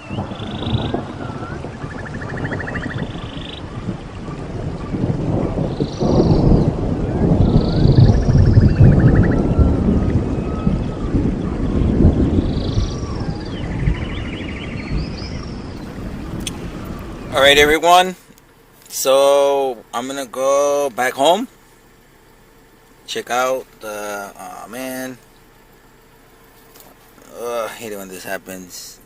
Alright everyone, so I'm gonna go back home, check out the, oh man, I hate it when this happens.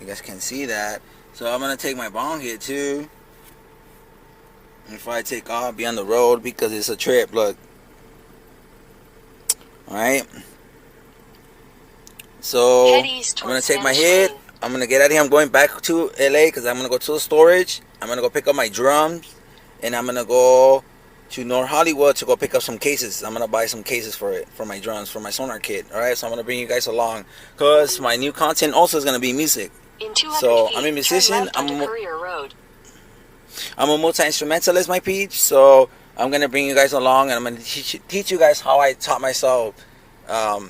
You guys can't see that. So I'm gonna take my bong here too. Before I take off, be on the road because it's a trip. Look. Alright. So I'm gonna take my hit. I'm gonna get out of here. I'm going back to LA because I'm gonna go to the storage. I'm gonna go pick up my drums, and I'm gonna go to North Hollywood to go pick up some cases. I'm gonna buy some cases for my drums, for my Sonor kit. Alright, so I'm gonna bring you guys along because my new content also is gonna be music. So I'm a musician. I'm a multi-instrumentalist, my peeps. So I'm gonna bring you guys along, and I'm gonna teach you guys how I taught myself,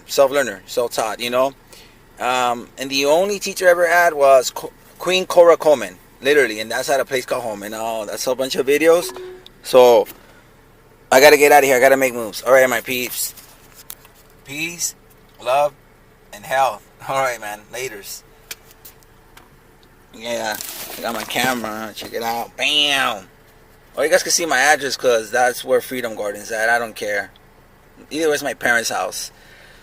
self-learner, self-taught. You know, and the only teacher I ever had was Queen Cora Coleman, literally, and that's at a place called home. And that's a bunch of videos. So I gotta get out of here. I gotta make moves. All right, my peeps. Peace, love, and health. All right, man. Laters. Yeah, I got my camera. Check it out. Bam. Oh, you guys can see my address because that's where Freedom Garden's at. I don't care. Either way, it's my parents' house.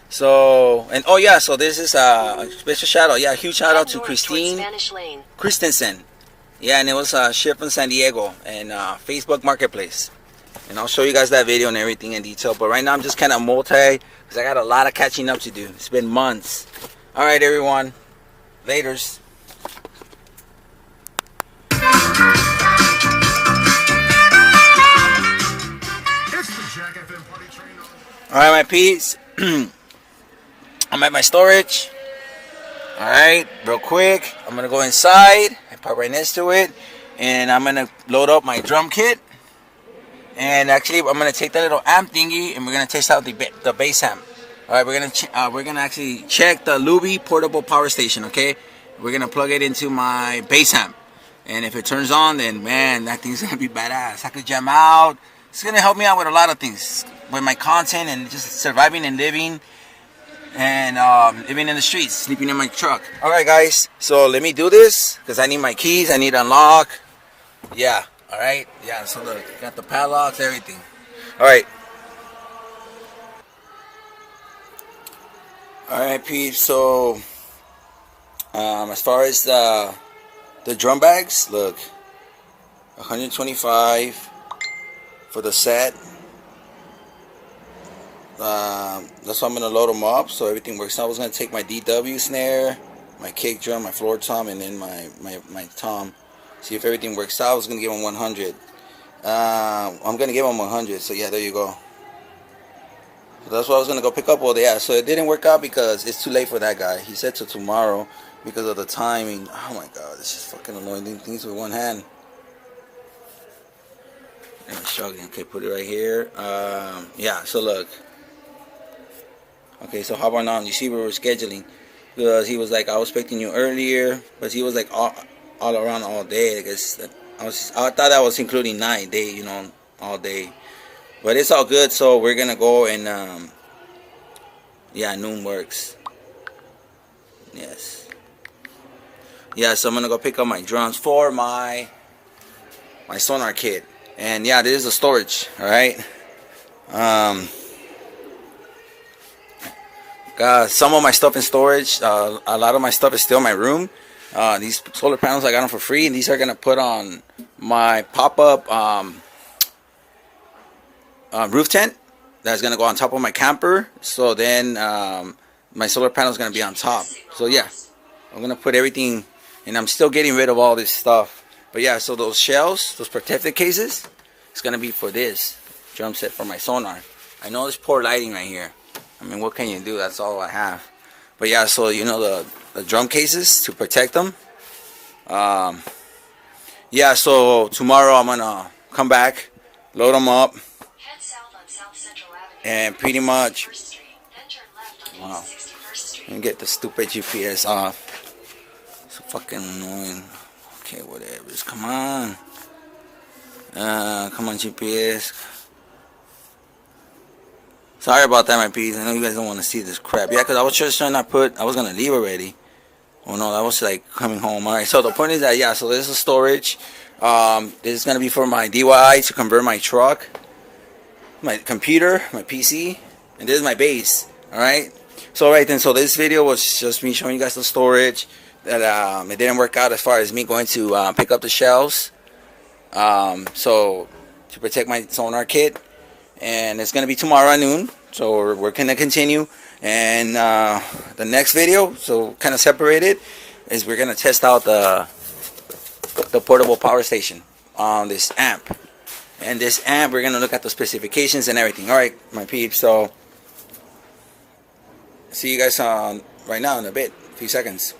So, and oh yeah, so this is a special shout out. Yeah, huge shout out to Christine Christensen. Yeah, and it was shipped from San Diego and Facebook Marketplace. And I'll show you guys that video and everything in detail. But right now I'm just kind of multi because I got a lot of catching up to do. It's been months. All right, everyone. Laters. Alright, my peeps. I'm at my storage. Alright, real quick. I'm going to go inside. I park right next to it. And I'm going to load up my drum kit. And actually, I'm going to take that little amp thingy and we're going to test out the bass amp. Alright, we're going to actually check the NOUVEAU portable power station, okay? We're going to plug it into my bass amp. And if it turns on, then man, that thing's going to be badass. I could jam out. It's going to help me out with a lot of things. With my content and just surviving and living. And living in the streets. Sleeping in my truck. Alright guys. So let me do this. Because I need my keys. I need to unlock. Yeah. Alright. Yeah. So look. Got the padlocks. Everything. Alright. Alright peeps. So as far as the drum bags. Look. 125 for the set. That's why I'm going to load them up so everything works out. I was going to take my DW snare, my kick drum, my floor tom, and then my tom. See if everything works out. I was going to give them 100. I'm going to give them 100. So yeah, there you go. So that's what I was going to go pick up all day. Yeah, so it didn't work out because it's too late for that guy. He said till tomorrow because of the timing. Oh my god, this is fucking annoying doing things with one hand. I'm struggling. Okay, put it right here. Yeah, so look. Okay, so how about now? You see where we're scheduling? Because he was like, I was expecting you earlier, but he was like all around all day. I guess I thought that was including night, day, you know, all day. But it's all good. So we're gonna go and yeah, noon works. Yes. Yeah, so I'm gonna go pick up my drums for my Sonor kit. And yeah, this is the storage. All right. Got some of my stuff in storage. A lot of my stuff is still in my room. These solar panels I got them for free, and these are gonna put on my pop-up roof tent. That's gonna go on top of my camper. So then my solar panel is gonna be on top. So yeah, I'm gonna put everything, and I'm still getting rid of all this stuff. But yeah, so those shells, those protective cases, it's gonna be for this drum set for my Sonor. I know there's poor lighting right here. I mean, what can you do? That's all I have. But yeah, so you know the drum cases to protect them. Yeah, so tomorrow I'm gonna come back, load them up, and pretty much, wow, and get the stupid GPS off. So fucking annoying. Okay, whatever. Come on. Come on, GPS. Sorry about that, my peeps. I know you guys don't want to see this crap. Yeah, because I was just trying to I was going to leave already. Oh no, that was like coming home. Alright, so the point is that, yeah, so this is storage. This is going to be for my DIY to convert my truck, my computer, my PC, and this is my base. Alright, so alright then, so this video was just me showing you guys the storage. That it didn't work out as far as me going to pick up the shelves. So to protect my Sonor kit. And it's going to be tomorrow at noon. So we're going to continue. And the next video, so kind of separated, is we're going to test out the portable power station on this amp. And this amp, we're going to look at the specifications and everything. Alright, my peeps. So see you guys right now in a bit. A few seconds.